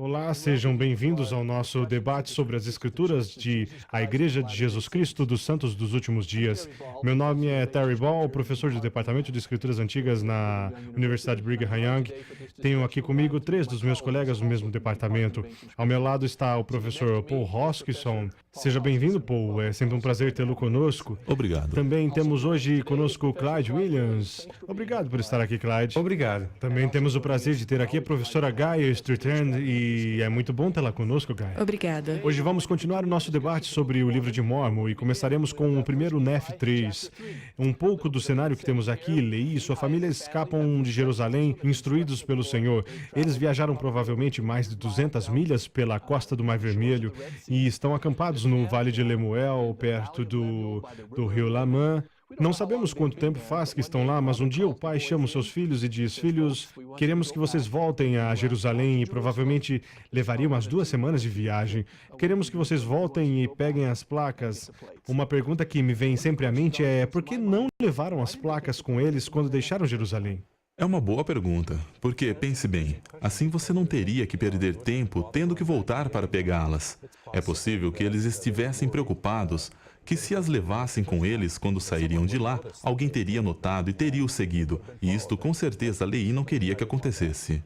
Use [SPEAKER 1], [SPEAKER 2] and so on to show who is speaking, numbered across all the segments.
[SPEAKER 1] Olá, sejam bem-vindos ao nosso debate sobre as Escrituras de A Igreja de Jesus Cristo dos Santos dos Últimos Dias. Meu nome é Terry Ball, professor do Departamento de Escrituras Antigas na Universidade Brigham Young. Tenho aqui comigo três dos meus colegas do mesmo departamento. Ao meu lado está o professor Paul Hoskinson. Seja bem-vindo, Paul. É sempre um prazer tê-lo conosco.
[SPEAKER 2] Obrigado.
[SPEAKER 1] Também temos hoje conosco Clyde Williams. Obrigado por estar aqui, Clyde.
[SPEAKER 3] Obrigado.
[SPEAKER 1] Também temos o prazer de ter aqui a professora Gaia Stritand e é muito bom tê-la conosco, Gaia.
[SPEAKER 4] Obrigada.
[SPEAKER 1] Hoje vamos continuar o nosso debate sobre o livro de Mórmon e começaremos com o primeiro Nef 3. Um pouco do cenário que temos aqui, Leí e sua família escapam de Jerusalém instruídos pelo Senhor. Eles viajaram provavelmente mais de 200 milhas pela costa do Mar Vermelho e estão acampados no Vale de Lemuel, perto do rio Lamã. Não sabemos quanto tempo faz que estão lá, mas um dia o pai chama os seus filhos e diz: Filhos, queremos que vocês voltem a Jerusalém e provavelmente levaria umas 2 semanas de viagem. Queremos que vocês voltem e peguem as placas. Uma pergunta que me vem sempre à mente é: por que não levaram as placas com eles quando deixaram Jerusalém?
[SPEAKER 2] É uma boa pergunta, porque, pense bem, assim você não teria que perder tempo tendo que voltar para pegá-las. É possível que eles estivessem preocupados que se as levassem com eles quando sairiam de lá, alguém teria notado e teria o seguido, e isto com certeza Leí não queria que acontecesse.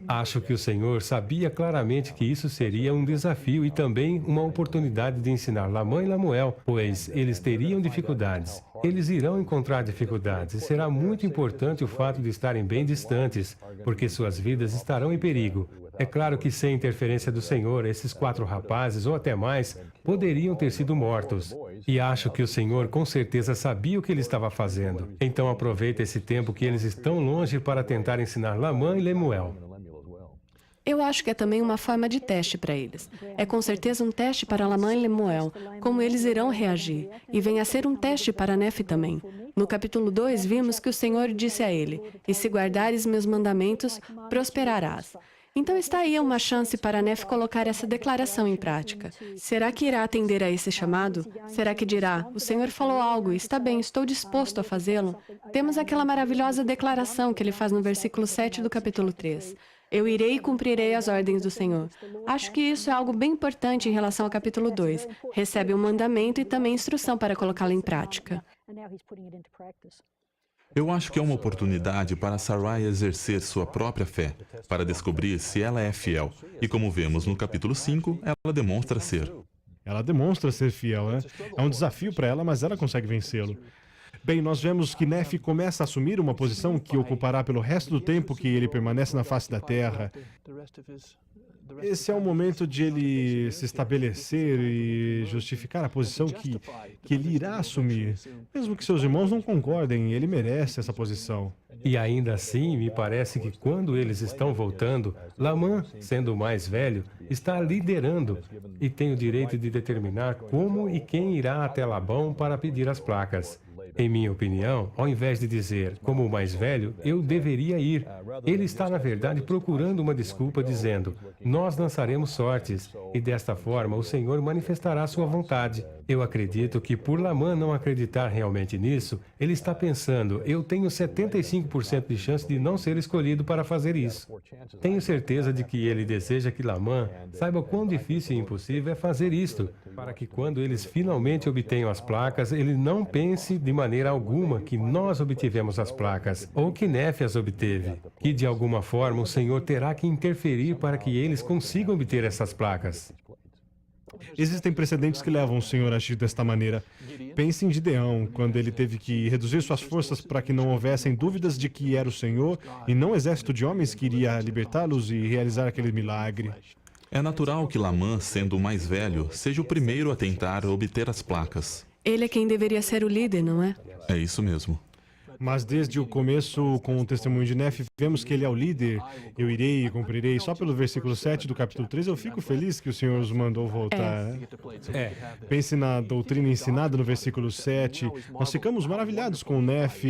[SPEAKER 3] Acho que o Senhor sabia claramente que isso seria um desafio e também uma oportunidade de ensinar Lamã e Lamuel, pois eles teriam dificuldades. Eles irão encontrar dificuldades e será muito importante o fato de estarem bem distantes, porque suas vidas estarão em perigo. É claro que sem interferência do Senhor, esses 4 rapazes, ou até mais, poderiam ter sido mortos. E acho que o Senhor com certeza sabia o que ele estava fazendo. Então aproveita esse tempo que eles estão longe para tentar ensinar Lamã e Lemuel.
[SPEAKER 4] Eu acho que é também uma forma de teste para eles. É com certeza um teste para Lamã e Lemuel, como eles irão reagir. E vem a ser um teste para Nef também. No capítulo 2, vimos que o Senhor disse a ele: E se guardares meus mandamentos, prosperarás. Então está aí uma chance para Nef colocar essa declaração em prática. Será que irá atender a esse chamado? Será que dirá: o Senhor falou algo, está bem, estou disposto a fazê-lo? Temos aquela maravilhosa declaração que ele faz no versículo 7 do capítulo 3. Eu irei e cumprirei as ordens do Senhor. Acho que isso é algo bem importante em relação ao capítulo 2. Recebe um mandamento e também instrução para colocá-lo em prática.
[SPEAKER 2] Eu acho que é uma oportunidade para Sarai exercer sua própria fé, para descobrir se ela é fiel. E como vemos no capítulo 5, ela demonstra ser.
[SPEAKER 1] Ela demonstra ser fiel, né? É um desafio para ela, mas ela consegue vencê-lo. Bem, nós vemos que Nef começa a assumir uma posição que ocupará pelo resto do tempo que ele permanece na face da terra. Esse é o momento de ele se estabelecer e justificar a posição que ele irá assumir. Mesmo que seus irmãos não concordem, ele merece essa posição.
[SPEAKER 3] E ainda assim, me parece que quando eles estão voltando, Lamã, sendo o mais velho, está liderando e tem o direito de determinar como e quem irá até Labão para pedir as placas. Em minha opinião, ao invés de dizer, como o mais velho, eu deveria ir, ele está, na verdade, procurando uma desculpa, dizendo: nós lançaremos sortes, e desta forma o Senhor manifestará sua vontade. Eu acredito que, por Lamã não acreditar realmente nisso, ele está pensando: eu tenho 75% de chance de não ser escolhido para fazer isso. Tenho certeza de que ele deseja que Lamã saiba o quão difícil e impossível é fazer isto, para que quando eles finalmente obtenham as placas, ele não pense de maneira alguma que nós obtivemos as placas, ou que Nef as obteve, que de alguma forma o Senhor terá que interferir para que eles consigam obter essas placas.
[SPEAKER 1] Existem precedentes que levam o Senhor a agir desta maneira. Pense em Gideão, quando ele teve que reduzir suas forças para que não houvessem dúvidas de que era o Senhor e não um exército de homens que iria libertá-los e realizar aquele milagre.
[SPEAKER 2] É natural que Lamã, sendo o mais velho, seja o primeiro a tentar obter as placas.
[SPEAKER 4] Ele é quem deveria ser o líder, não é?
[SPEAKER 2] É isso mesmo.
[SPEAKER 1] Mas desde o começo, com o testemunho de Nef, vemos que ele é o líder. Eu irei e cumprirei. Só pelo versículo 7 do capítulo 3, eu fico feliz que o Senhor os mandou voltar. Né? Pense na doutrina ensinada no versículo 7. Nós ficamos maravilhados com Nef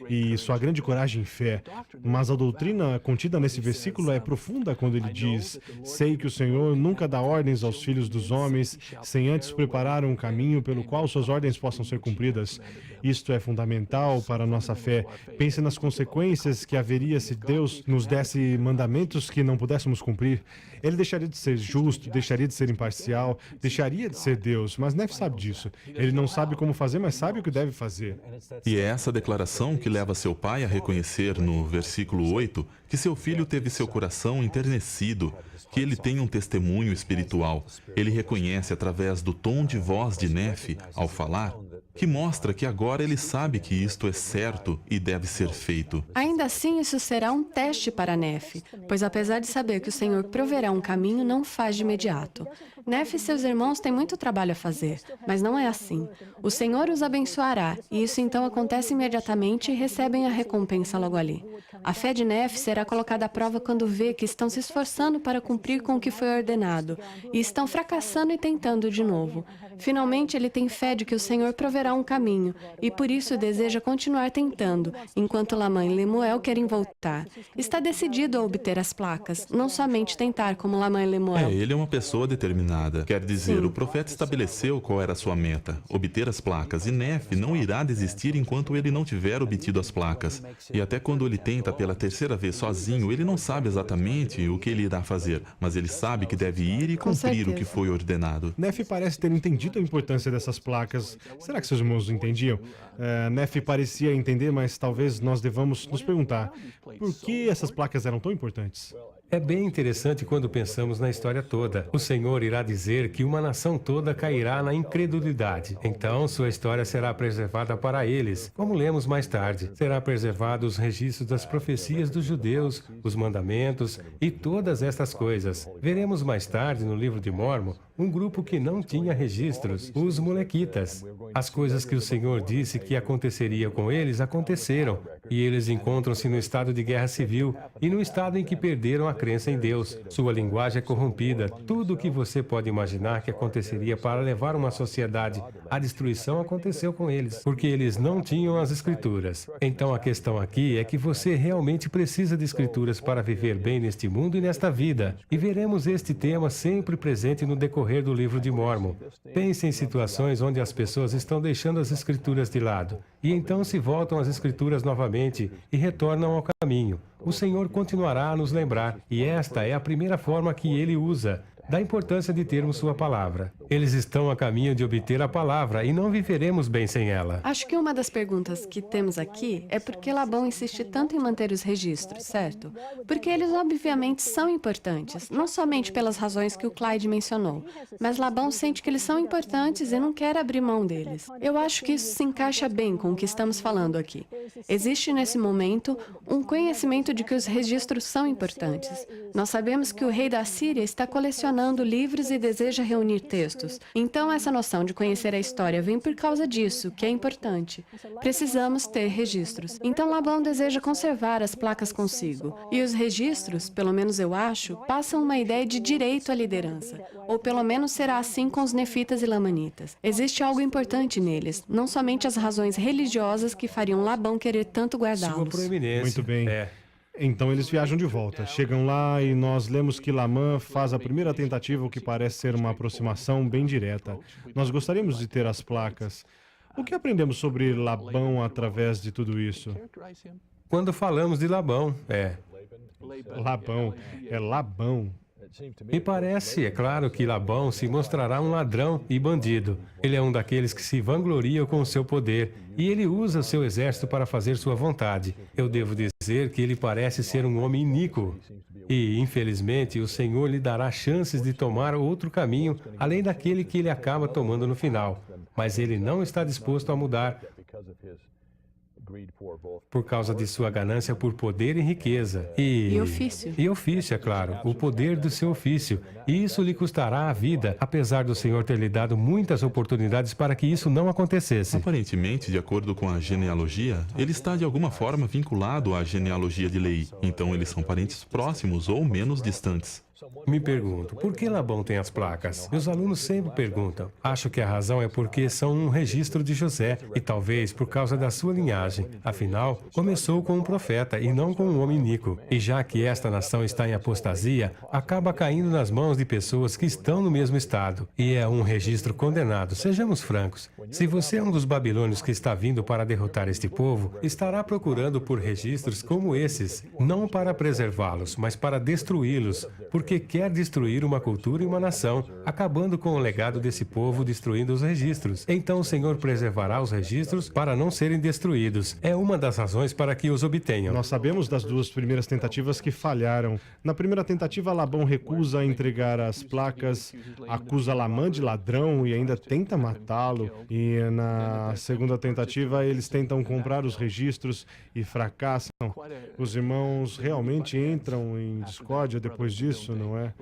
[SPEAKER 1] e sua grande coragem e fé. Mas a doutrina contida nesse versículo é profunda quando ele diz: sei que o Senhor nunca dá ordens aos filhos dos homens, sem antes preparar um caminho pelo qual suas ordens possam ser cumpridas. Isto é fundamental para a nossa nossa fé. Pense nas consequências que haveria se Deus nos desse mandamentos que não pudéssemos cumprir. Ele deixaria de ser justo, deixaria de ser imparcial, deixaria de ser Deus. Mas Nefe sabe disso. Ele não sabe como fazer, mas sabe o que deve fazer.
[SPEAKER 2] E é essa declaração que leva seu pai a reconhecer no versículo 8 que seu filho teve seu coração enternecido, que ele tem um testemunho espiritual. Ele reconhece através do tom de voz de Nefe ao falar, que mostra que agora ele sabe que isto é certo e deve ser feito.
[SPEAKER 4] Ainda assim, isso será um teste para Nefe, pois apesar de saber que o Senhor proverá um caminho, não faz de imediato. Nefe e seus irmãos têm muito trabalho a fazer, mas não é assim. O Senhor os abençoará, e isso então acontece imediatamente e recebem a recompensa logo ali. A fé de Nefe será colocada à prova quando vê que estão se esforçando para cumprir com o que foi ordenado, e estão fracassando e tentando de novo. Finalmente, ele tem fé de que o Senhor proverá um caminho, e por isso deseja continuar tentando, enquanto Lamã e Lemuel querem voltar. Está decidido a obter as placas, não somente tentar como Lamã e Lemuel.
[SPEAKER 2] Ele é uma pessoa determinada. Quer dizer,
[SPEAKER 4] Sim.
[SPEAKER 2] o profeta estabeleceu qual era a sua meta, obter as placas, e Nefe não irá desistir enquanto ele não tiver obtido as placas. E até quando ele tenta pela terceira vez sozinho, ele não sabe exatamente o que ele irá fazer, mas ele sabe que deve ir e
[SPEAKER 4] Com
[SPEAKER 2] cumprir o
[SPEAKER 4] certeza.
[SPEAKER 2] que foi ordenado.
[SPEAKER 1] Nefe parece ter entendido a importância dessas placas. Será que seus irmãos entendiam? Nefe parecia entender, mas talvez nós devamos nos perguntar por que essas placas eram tão importantes.
[SPEAKER 3] É bem interessante quando pensamos na história toda. O Senhor irá dizer que uma nação toda cairá na incredulidade. Então, sua história será preservada para eles. Como lemos mais tarde, será preservado os registros das profecias dos judeus, os mandamentos e todas estas coisas. Veremos mais tarde no livro de Mórmon um grupo que não tinha registros, os molequitas. As coisas que o Senhor disse que aconteceria com eles aconteceram, e eles encontram-se no estado de guerra civil e no estado em que perderam a crença em Deus. Sua linguagem é corrompida. Tudo o que você pode imaginar que aconteceria para levar uma sociedade à destruição aconteceu com eles, porque eles não tinham as Escrituras. Então a questão aqui é que você realmente precisa de Escrituras para viver bem neste mundo e nesta vida. E veremos este tema sempre presente no decorrer do livro de Mórmon. Pense em situações onde as pessoas estão deixando as Escrituras de lado, e então se voltam às Escrituras novamente e retornam ao caminho. O Senhor continuará a nos lembrar, e esta é a primeira forma que Ele usa, da importância de termos sua palavra. Eles estão a caminho de obter a palavra e não viveremos bem sem ela.
[SPEAKER 4] Acho que uma das perguntas que temos aqui é por que Labão insiste tanto em manter os registros, certo? Porque eles obviamente são importantes, não somente pelas razões que o Clyde mencionou, mas Labão sente que eles são importantes e não quer abrir mão deles. Eu acho que isso se encaixa bem com o que estamos falando aqui. Existe nesse momento um conhecimento de que os registros são importantes. Nós sabemos que o rei da Síria está colecionando livros e deseja reunir textos. Então, essa noção de conhecer a história vem por causa disso, que é importante. Precisamos ter registros. Então, Labão deseja conservar as placas consigo. E os registros, pelo menos eu acho, passam uma ideia de direito à liderança. Ou pelo menos será assim com os nefitas e lamanitas. Existe algo importante neles, não somente as razões religiosas que fariam Labão querer tanto
[SPEAKER 3] Sua
[SPEAKER 4] guardá-los.
[SPEAKER 3] proeminência.
[SPEAKER 1] Muito bem. Então eles viajam de volta. Chegam lá e nós lemos que Lamã faz a primeira tentativa, o que parece ser uma aproximação bem direta. Nós gostaríamos de ter as placas. O que aprendemos sobre Labão através de tudo isso?
[SPEAKER 3] Quando falamos de Labão,
[SPEAKER 1] Labão. É Labão.
[SPEAKER 3] Me parece, é claro, que Labão se mostrará um ladrão e bandido. Ele é um daqueles que se vangloriam com o seu poder, e ele usa o seu exército para fazer sua vontade. Eu devo dizer que ele parece ser um homem iníquo. E, infelizmente, o Senhor lhe dará chances de tomar outro caminho, além daquele que ele acaba tomando no final. Mas ele não está disposto a mudar, por causa de sua ganância por poder e riqueza.
[SPEAKER 4] E ofício.
[SPEAKER 3] E ofício, é claro, o poder do seu ofício. E isso lhe custará a vida, apesar do Senhor ter lhe dado muitas oportunidades para que isso não acontecesse.
[SPEAKER 2] Aparentemente, de acordo com a genealogia, ele está de alguma forma vinculado à genealogia de Leí. Então eles são parentes próximos ou menos distantes.
[SPEAKER 3] Me pergunto, por que Labão tem as placas? Meus alunos sempre perguntam. Acho que a razão é porque são um registro de José, e talvez por causa da sua linhagem. Afinal, começou com um profeta e não com um homem iníquo. E já que esta nação está em apostasia, acaba caindo nas mãos de pessoas que estão no mesmo estado. E é um registro condenado, sejamos francos. Se você é um dos babilônios que está vindo para derrotar este povo, estará procurando por registros como esses, não para preservá-los, mas para destruí-los, porque quer destruir uma cultura e uma nação, acabando com o legado desse povo, destruindo os registros. Então o Senhor preservará os registros para não serem destruídos. É uma das razões para que os obtenham.
[SPEAKER 1] Nós sabemos das duas primeiras tentativas que falharam. Na primeira tentativa, Labão recusa entregar as placas, acusa Lamã de ladrão e ainda tenta matá-lo. E na segunda tentativa, eles tentam comprar os registros e fracassam. Os irmãos realmente entram em discórdia depois disso, não é?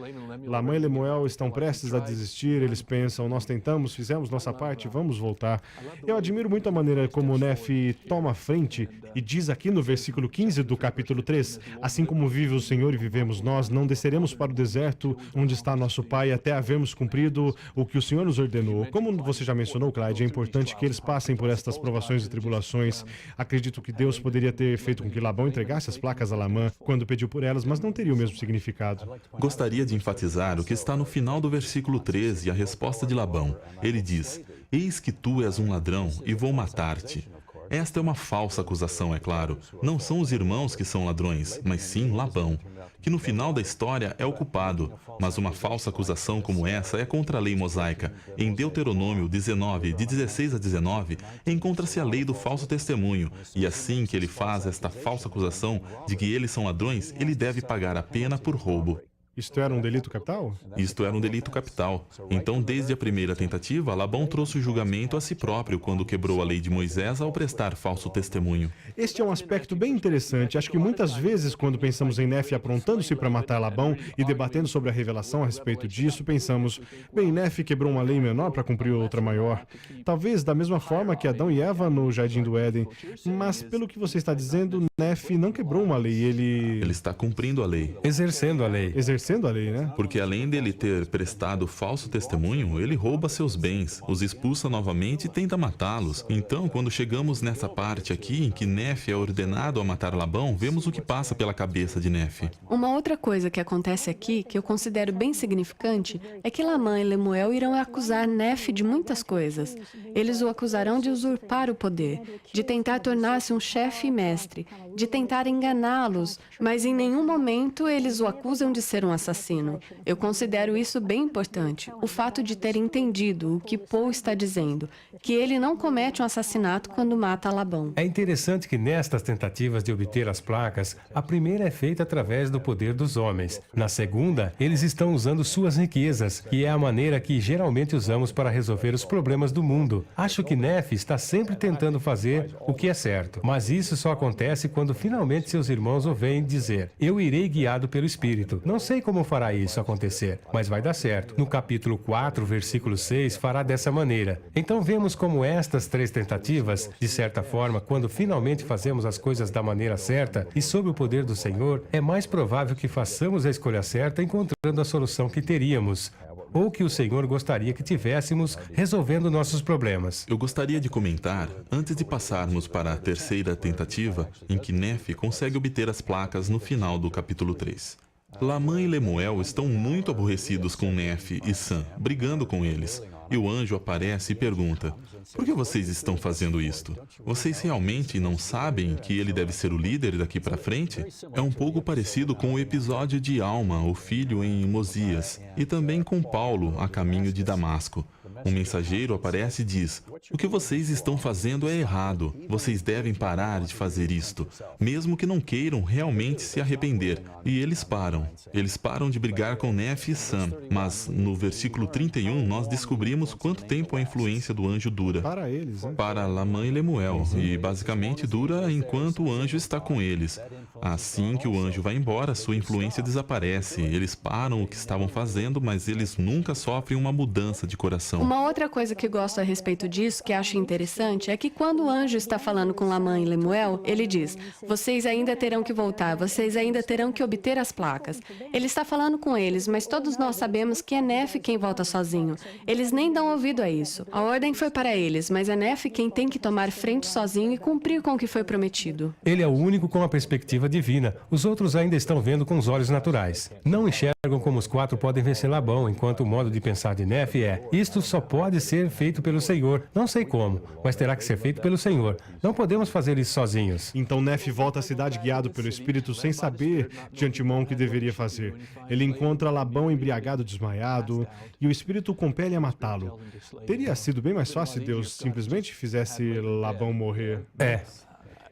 [SPEAKER 1] Lamã e Lemuel estão prestes a desistir, eles pensam, nós tentamos, fizemos nossa parte, vamos voltar. Eu admiro muito a maneira como Nefe toma a frente e diz aqui no versículo 15 do capítulo 3, assim como vive o Senhor e vivemos nós, não desceremos para o deserto onde está nosso pai até havermos cumprido o que o Senhor nos ordenou. Como você já mencionou, Clyde, é importante que eles passem por estas provações e tribulações. Acredito que Deus poderia ter feito com que Labão entregasse as placas a Lamã quando pediu por elas, mas não teria o mesmo significado.
[SPEAKER 2] Gostaria de enfatizar o que está no final do versículo 13 e a resposta de Labão. Ele diz: "Eis que tu és um ladrão e vou matar-te." Esta é uma falsa acusação, é claro. Não são os irmãos que são ladrões, mas sim Labão, que no final da história é o culpado. Mas uma falsa acusação como essa é contra a lei mosaica. Em Deuteronômio 19, de 16 a 19, encontra-se a lei do falso testemunho. E assim que ele faz esta falsa acusação de que eles são ladrões, ele deve pagar a pena por roubo.
[SPEAKER 1] Isto era um delito capital?
[SPEAKER 2] Isto era um delito capital. Então, desde a primeira tentativa, Labão trouxe o julgamento a si próprio quando quebrou a lei de Moisés ao prestar falso testemunho.
[SPEAKER 1] Este é um aspecto bem interessante. Acho que muitas vezes, quando pensamos em Nefe aprontando-se para matar Labão e debatendo sobre a revelação a respeito disso, pensamos, bem, Nefe quebrou uma lei menor para cumprir outra maior. Talvez da mesma forma que Adão e Eva no Jardim do Éden. Mas, pelo que você está dizendo, Nefe não quebrou uma lei,
[SPEAKER 2] Ele está cumprindo a lei.
[SPEAKER 3] Exercendo a lei.
[SPEAKER 1] Exercendo a lei, né?
[SPEAKER 2] Porque além dele ter prestado falso testemunho, ele rouba seus bens, os expulsa novamente e tenta matá-los. Então, quando chegamos nessa parte aqui, em que Nefe é ordenado a matar Labão, vemos o que passa pela cabeça de Nefe.
[SPEAKER 4] Uma outra coisa que acontece aqui, que eu considero bem significante, é que Lamã e Lemuel irão acusar Nefe de muitas coisas. Eles o acusarão de usurpar o poder, de tentar tornar-se um chefe e mestre, de tentar enganá-los, mas em nenhum momento eles o acusam de ser um assassino. Eu considero isso bem importante, o fato de ter entendido o que Paul está dizendo, que ele não comete um assassinato quando mata Labão.
[SPEAKER 3] É interessante que nestas tentativas de obter as placas, a primeira é feita através do poder dos homens. Na segunda, eles estão usando suas riquezas, que é a maneira que geralmente usamos para resolver os problemas do mundo. Acho que Nefe está sempre tentando fazer o que é certo, mas isso só acontece quando finalmente seus irmãos o veem dizer: "Eu irei guiado pelo Espírito." Não sei como fará isso acontecer, mas vai dar certo. No capítulo 4, versículo 6, fará dessa maneira. Então vemos como estas três tentativas, de certa forma, quando finalmente fazemos as coisas da maneira certa e sob o poder do Senhor, é mais provável que façamos a escolha certa encontrando a solução que teríamos, ou que o Senhor gostaria que tivéssemos resolvendo nossos problemas.
[SPEAKER 2] Eu gostaria de comentar, antes de passarmos para a terceira tentativa, em que Nefe consegue obter as placas no final do capítulo 3. Lamã e Lemuel estão muito aborrecidos com Nefe e Sam, brigando com eles. E o anjo aparece e pergunta: "Por que vocês estão fazendo isto? Vocês realmente não sabem que ele deve ser o líder daqui para frente?" É um pouco parecido com o episódio de Alma, o filho, em Mosias, e também com Paulo, a caminho de Damasco. Um mensageiro aparece e diz: "O que vocês estão fazendo é errado. Vocês devem parar de fazer isto, mesmo que não queiram realmente se arrepender." E eles param. Eles param de brigar com Nefe e Sam. Mas no versículo 31, nós descobrimos quanto tempo a influência do anjo dura.
[SPEAKER 1] Para eles, hein?
[SPEAKER 2] Para Lamã e Lemuel. E basicamente dura enquanto o anjo está com eles. Assim que o anjo vai embora, sua influência desaparece. Eles param o que estavam fazendo, mas eles nunca sofrem uma mudança de coração.
[SPEAKER 4] Uma outra coisa que gosto a respeito disso, que acho interessante, é que quando o anjo está falando com Lamã e Lemuel, ele diz: "Vocês ainda terão que voltar, vocês ainda terão que obter as placas." Ele está falando com eles, mas todos nós sabemos que é Nefe quem volta sozinho. Eles nem dão ouvido a isso. A ordem foi para eles, mas é Nefe quem tem que tomar frente sozinho e cumprir com o que foi prometido.
[SPEAKER 3] Ele é o único com a perspectiva divina. Os outros ainda estão vendo com os olhos naturais. Não enxergam como os 4 podem vencer Labão, enquanto o modo de pensar de Nefe é: isto só pode ser feito pelo Senhor. Não sei como, mas terá que ser feito pelo Senhor. Não podemos fazer isso sozinhos.
[SPEAKER 1] Então Nefe volta à cidade guiado pelo Espírito sem saber de antemão o que deveria fazer. Ele encontra Labão embriagado, desmaiado, e o Espírito o compele a matá-lo. Teria sido bem mais fácil se Deus simplesmente fizesse Labão morrer.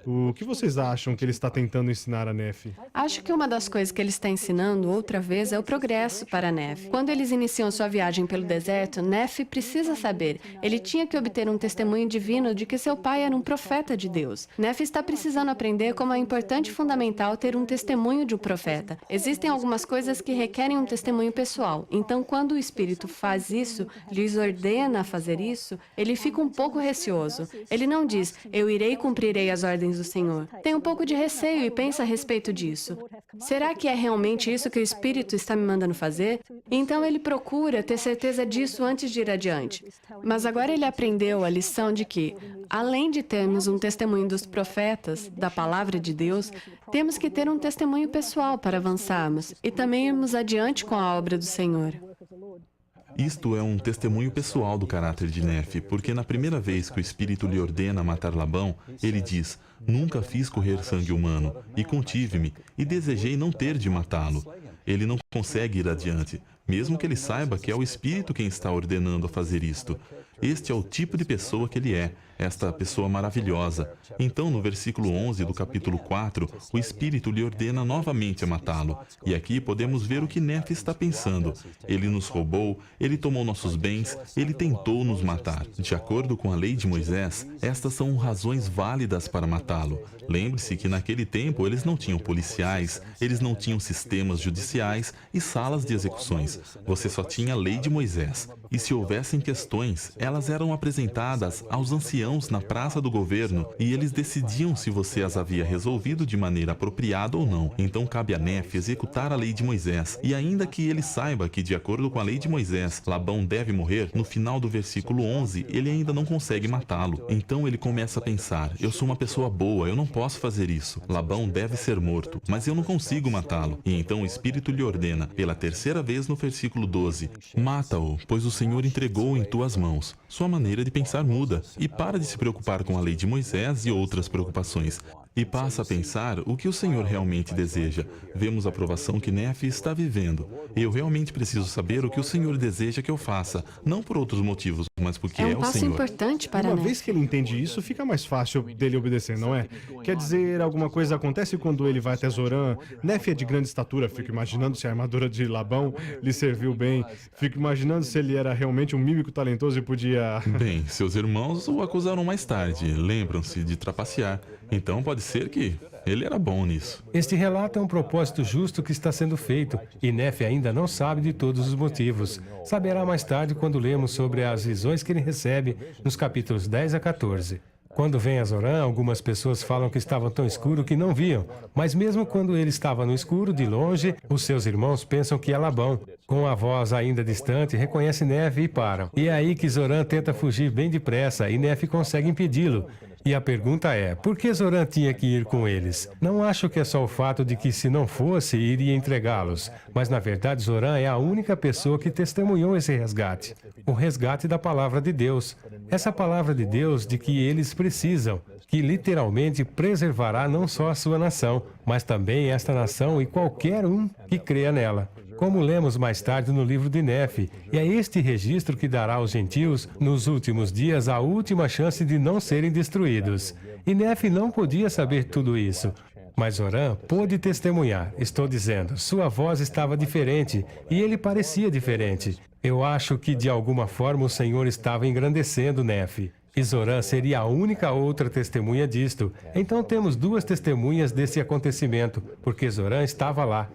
[SPEAKER 1] O que vocês acham que ele está tentando ensinar a Nefe?
[SPEAKER 4] Acho que uma das coisas que ele está ensinando outra vez é o progresso para Nefe. Quando eles iniciam sua viagem pelo deserto, Nefe precisa saber. Ele tinha que obter um testemunho divino de que seu pai era um profeta de Deus. Nefe está precisando aprender como é importante e fundamental ter um testemunho de um profeta. Existem algumas coisas que requerem um testemunho pessoal. Então, quando o Espírito faz isso, lhes ordena fazer isso, ele fica um pouco receoso. Ele não diz: eu irei e cumprirei as ordens do Senhor. Tem um pouco de receio e pensa a respeito disso. Será que é realmente isso que o Espírito está me mandando fazer? Então ele procura ter certeza disso antes de ir adiante. Mas agora ele aprendeu a lição de que, além de termos um testemunho dos profetas, da palavra de Deus, temos que ter um testemunho pessoal para avançarmos e também irmos adiante com a obra do Senhor.
[SPEAKER 2] Isto é um testemunho pessoal do caráter de Nefe, porque na primeira vez que o Espírito lhe ordena matar Labão, ele diz: nunca fiz correr sangue humano, e contive-me, e desejei não ter de matá-lo. Ele não consegue ir adiante, mesmo que ele saiba que é o Espírito quem está ordenando a fazer isto. Este é o tipo de pessoa que ele é, esta pessoa maravilhosa. Então, no versículo 11 do capítulo 4, o Espírito lhe ordena novamente a matá-lo. E aqui podemos ver o que Nefe está pensando. Ele nos roubou, ele tomou nossos bens, ele tentou nos matar. De acordo com a lei de Moisés, estas são razões válidas para matá-lo. Lembre-se que naquele tempo eles não tinham policiais, eles não tinham sistemas judiciais e salas de execuções. Você só tinha a lei de Moisés. E se houvessem questões, elas eram apresentadas aos anciãos na praça do governo e eles decidiam se você as havia resolvido de maneira apropriada ou não. Então cabe a Nefe executar a lei de Moisés. E ainda que ele saiba que, de acordo com a lei de Moisés, Labão deve morrer, no final do versículo 11, ele ainda não consegue matá-lo. Então ele começa a pensar: eu sou uma pessoa boa, eu não posso fazer isso. Labão deve ser morto, mas eu não consigo matá-lo. E então o Espírito lhe ordena, pela terceira vez no versículo 12, mata-o, pois o Senhor entregou em tuas mãos. Sua maneira de pensar muda e para de se preocupar com a lei de Moisés e outras preocupações. E passa a pensar o que o Senhor realmente deseja. Vemos a provação que Nefe está vivendo. Eu realmente preciso saber o que o Senhor deseja que eu faça, não por outros motivos, mas porque é o Senhor.
[SPEAKER 4] É um passo importante para
[SPEAKER 1] Uma
[SPEAKER 4] Nefe.
[SPEAKER 1] vez que ele entende isso, fica mais fácil dele obedecer, não é? Quer dizer, alguma coisa acontece quando ele vai até Zorã. Nefe é de grande estatura, fico imaginando se a armadura de Labão lhe serviu bem. Fico imaginando se ele era realmente um mímico talentoso e podia...
[SPEAKER 2] Bem, seus irmãos o acusaram mais tarde, lembram-se de trapacear. Então pode ser que ele era bom nisso.
[SPEAKER 3] Este relato é um propósito justo que está sendo feito, e Nefe ainda não sabe de todos os motivos. Saberá mais tarde quando lemos sobre as visões que ele recebe nos capítulos 10 a 14. Quando vem a Zorã, algumas pessoas falam que estava tão escuro que não viam, mas mesmo quando ele estava no escuro, de longe, os seus irmãos pensam que é Labão. Com a voz ainda distante, reconhece Nefe e param. E é aí que Zorã tenta fugir bem depressa e Nefe consegue impedi-lo. E a pergunta é, por que Zorã tinha que ir com eles? Não acho que é só o fato de que, se não fosse, iria entregá-los. Mas, na verdade, Zorã é a única pessoa que testemunhou esse resgate. O resgate da palavra de Deus. Essa palavra de Deus de que eles precisam, que literalmente preservará não só a sua nação, mas também esta nação e qualquer um que creia nela. Como lemos mais tarde no livro de Nefe, e é este registro que dará aos gentios, nos últimos dias, a última chance de não serem destruídos. E Nefe não podia saber tudo isso. Mas Zorã pôde testemunhar, estou dizendo, sua voz estava diferente, e ele parecia diferente. Eu acho que, de alguma forma, o Senhor estava engrandecendo Nefe. E Zorã seria a única outra testemunha disto. Então temos duas testemunhas desse acontecimento, porque Zorã estava lá.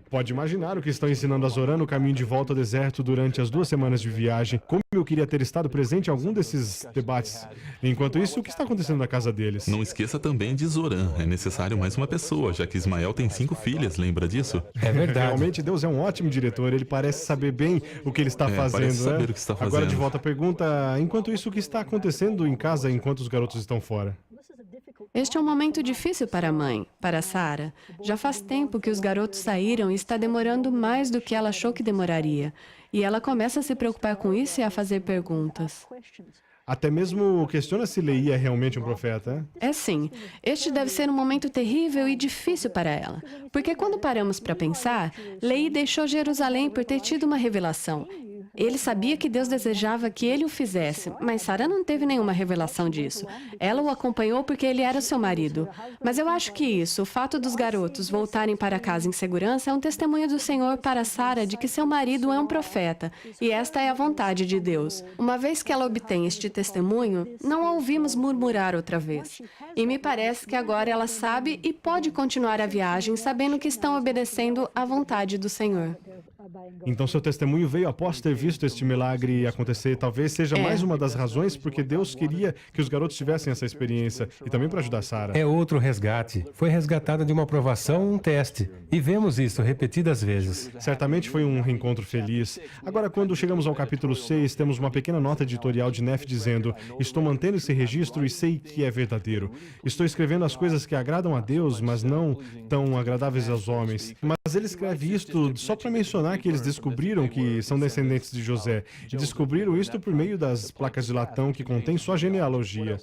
[SPEAKER 1] Pode imaginar o que estão ensinando a Zorã no caminho de volta ao deserto durante as 2 semanas de viagem. Como eu queria ter estado presente em algum desses debates. Enquanto isso, o que está acontecendo na casa deles?
[SPEAKER 2] Não esqueça também de Zorã. É necessário mais uma pessoa, já que Ismael tem 5 filhas, lembra disso?
[SPEAKER 3] É verdade.
[SPEAKER 1] Realmente, Deus é um ótimo diretor. Ele parece saber bem o que ele está fazendo,
[SPEAKER 2] parece
[SPEAKER 1] né?
[SPEAKER 2] saber o que está fazendo.
[SPEAKER 1] Agora, de volta à pergunta, enquanto isso, o que está acontecendo em casa enquanto os garotos estão fora?
[SPEAKER 4] Este é um momento difícil para a mãe, para Sara. Já faz tempo que os garotos saíram e está demorando mais do que ela achou que demoraria. E ela começa a se preocupar com isso e a fazer perguntas.
[SPEAKER 1] Até mesmo questiona se Leí é realmente um profeta.
[SPEAKER 4] É sim. Este deve ser um momento terrível e difícil para ela. Porque quando paramos para pensar, Leí deixou Jerusalém por ter tido uma revelação. Ele sabia que Deus desejava que ele o fizesse, mas Sara não teve nenhuma revelação disso. Ela o acompanhou porque ele era seu marido. Mas eu acho que isso, o fato dos garotos voltarem para casa em segurança, é um testemunho do Senhor para Sara de que seu marido é um profeta, e esta é a vontade de Deus. Uma vez que ela obtém este testemunho, não a ouvimos murmurar outra vez. E me parece que agora ela sabe e pode continuar a viagem sabendo que estão obedecendo à vontade do Senhor.
[SPEAKER 1] Então seu testemunho veio após ter visto este milagre acontecer. Talvez seja mais uma das razões porque Deus queria que os garotos tivessem essa experiência e também para ajudar Sara.
[SPEAKER 3] É outro resgate. Foi resgatada de uma provação, um teste. E vemos isso repetidas vezes.
[SPEAKER 1] Certamente foi um reencontro feliz. Agora, quando chegamos ao capítulo 6, temos uma pequena nota editorial de Nefe dizendo: estou mantendo esse registro e sei que é verdadeiro. Estou escrevendo as coisas que agradam a Deus, mas não tão agradáveis aos homens. Mas ele escreve isto só para mencionar que eles descobriram que são descendentes de José. E descobriram isto por meio das placas de latão que contêm sua genealogia.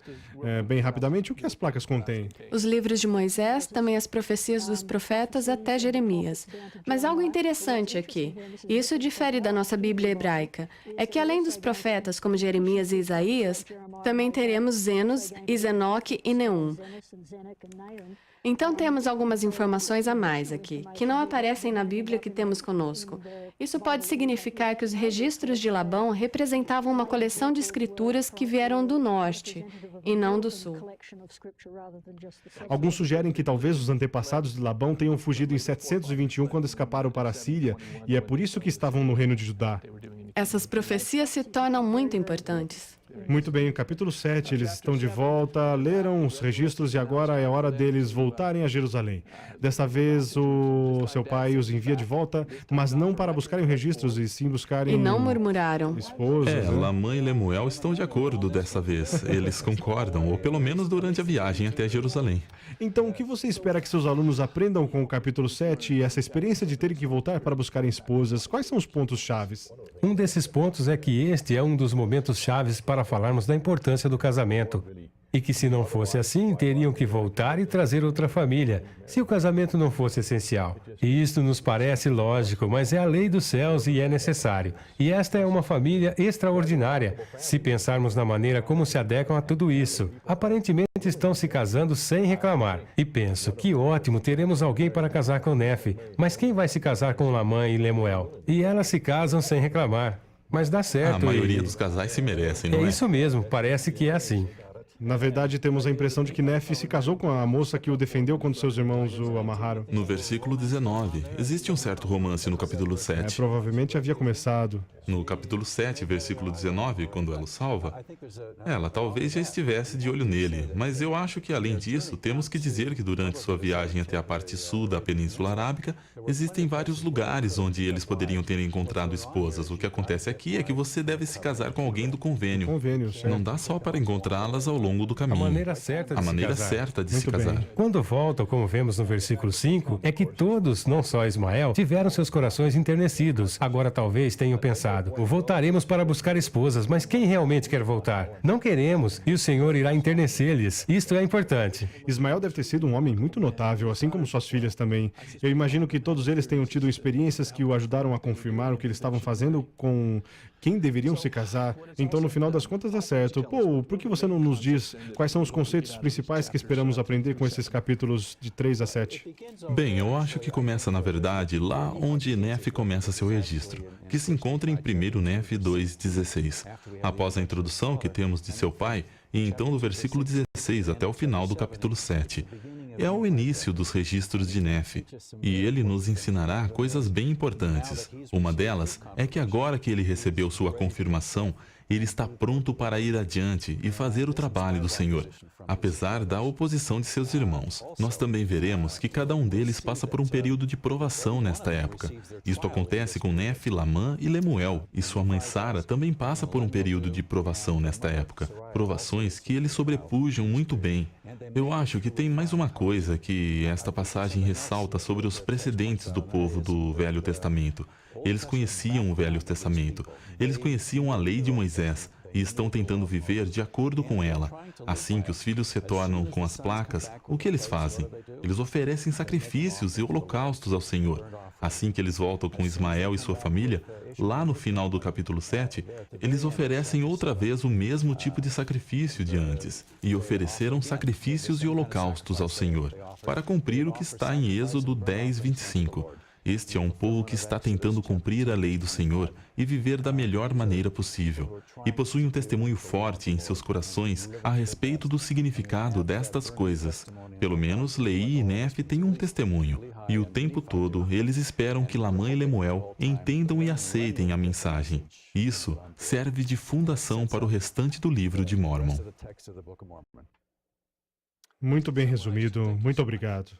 [SPEAKER 1] Bem rapidamente, o que as placas contêm?
[SPEAKER 4] Os livros de Moisés, também as profecias dos profetas até Jeremias. Mas algo interessante aqui, e isso difere da nossa Bíblia hebraica, é que além dos profetas como Jeremias e Isaías, também teremos Zenos, Isenoque e Neum. Então temos algumas informações a mais aqui, que não aparecem na Bíblia que temos conosco. Isso pode significar que os registros de Labão representavam uma coleção de escrituras que vieram do norte e não do sul.
[SPEAKER 1] Alguns sugerem que talvez os antepassados de Labão tenham fugido em 721 quando escaparam para a Síria, e é por isso que estavam no reino de Judá.
[SPEAKER 4] Essas profecias se tornam muito importantes.
[SPEAKER 1] Muito bem, no capítulo 7, eles estão de volta, leram os registros e agora é hora deles voltarem a Jerusalém. Dessa vez, o seu pai os envia de volta, mas não para buscarem registros, e sim buscarem...
[SPEAKER 4] E não murmuraram.
[SPEAKER 1] Esposas, né?
[SPEAKER 2] Lamã e Lemuel estão de acordo dessa vez. Eles concordam, ou pelo menos durante a viagem até Jerusalém.
[SPEAKER 1] Então, o que você espera que seus alunos aprendam com o capítulo 7 e essa experiência de terem que voltar para buscarem esposas? Quais são os pontos chaves?
[SPEAKER 3] Um desses pontos é que este é um dos momentos chaves para falarmos da importância do casamento. E que se não fosse assim, teriam que voltar e trazer outra família, se o casamento não fosse essencial. E isto nos parece lógico, mas é a lei dos céus e é necessário. E esta é uma família extraordinária, se pensarmos na maneira como se adequam a tudo isso. Aparentemente estão se casando sem reclamar. E penso, que ótimo, teremos alguém para casar com Nefe. Mas quem vai se casar com Lamã e Lemuel? E elas se casam sem reclamar. Mas dá certo.
[SPEAKER 2] A maioria dos casais se merecem, não é?
[SPEAKER 3] É isso mesmo, parece que é assim.
[SPEAKER 1] Na verdade, temos a impressão de que Nefe se casou com a moça que o defendeu quando seus irmãos o amarraram.
[SPEAKER 2] No versículo 19, existe um certo romance no capítulo 7.
[SPEAKER 1] Provavelmente havia começado.
[SPEAKER 2] No capítulo 7, versículo 19, quando ela o salva, ela talvez já estivesse de olho nele, mas eu acho que, além disso, temos que dizer que durante sua viagem até a parte sul da Península Arábica, existem vários lugares onde eles poderiam ter encontrado esposas. O que acontece aqui é que você deve se casar com alguém do convênio.
[SPEAKER 1] Convênio, certo.
[SPEAKER 2] Não dá só para encontrá-las ao longo do caminho.
[SPEAKER 3] A maneira certa de se casar.
[SPEAKER 1] bem.
[SPEAKER 3] Quando voltam, como vemos no versículo 5, é que todos, não só Ismael, tiveram seus corações enternecidos. Agora talvez tenham pensado, voltaremos para buscar esposas, mas quem realmente quer voltar? Não queremos, e o Senhor irá enternecer-lhes. Isto é importante.
[SPEAKER 1] Ismael deve ter sido um homem muito notável, assim como suas filhas também. Eu imagino que todos eles tenham tido experiências que o ajudaram a confirmar o que eles estavam fazendo com quem deveriam se casar. Então, no final das contas, dá certo. Pô, por que você não nos diz quais são os conceitos principais que esperamos aprender com esses capítulos de 3 a 7?
[SPEAKER 2] Bem, eu acho que começa, na verdade, lá onde Nefe começa seu registro, que se encontra em 1 Nefe 2,16, após a introdução que temos de seu pai, e então do versículo 16 até o final do capítulo 7. É o início dos registros de Nefe, e ele nos ensinará coisas bem importantes. Uma delas é que agora que ele recebeu sua confirmação, Ele está pronto para ir adiante e fazer o trabalho do Senhor, apesar da oposição de seus irmãos. Nós também veremos que cada um deles passa por um período de provação nesta época. Isto acontece com Nefe, Lamã e Lemuel, e sua mãe Sara também passa por um período de provação nesta época. Provações que eles sobrepujam muito bem. Eu acho que tem mais uma coisa que esta passagem ressalta sobre os precedentes do povo do Velho Testamento. Eles conheciam o Velho Testamento, eles conheciam a lei de Moisés e estão tentando viver de acordo com ela. Assim que os filhos retornam com as placas, o que eles fazem? Eles oferecem sacrifícios e holocaustos ao Senhor. Assim que eles voltam com Ismael e sua família, lá no final do capítulo 7, eles oferecem outra vez o mesmo tipo de sacrifício de antes, e ofereceram sacrifícios e holocaustos ao Senhor, para cumprir o que está em Êxodo 10, 25. Este é um povo que está tentando cumprir a lei do Senhor e viver da melhor maneira possível, e possui um testemunho forte em seus corações a respeito do significado destas coisas. Pelo menos Leí e Nefe têm um testemunho, e o tempo todo eles esperam que Lamã e Lemuel entendam e aceitem a mensagem. Isso serve de fundação para o restante do livro de Mórmon.
[SPEAKER 1] Muito bem resumido. Muito obrigado.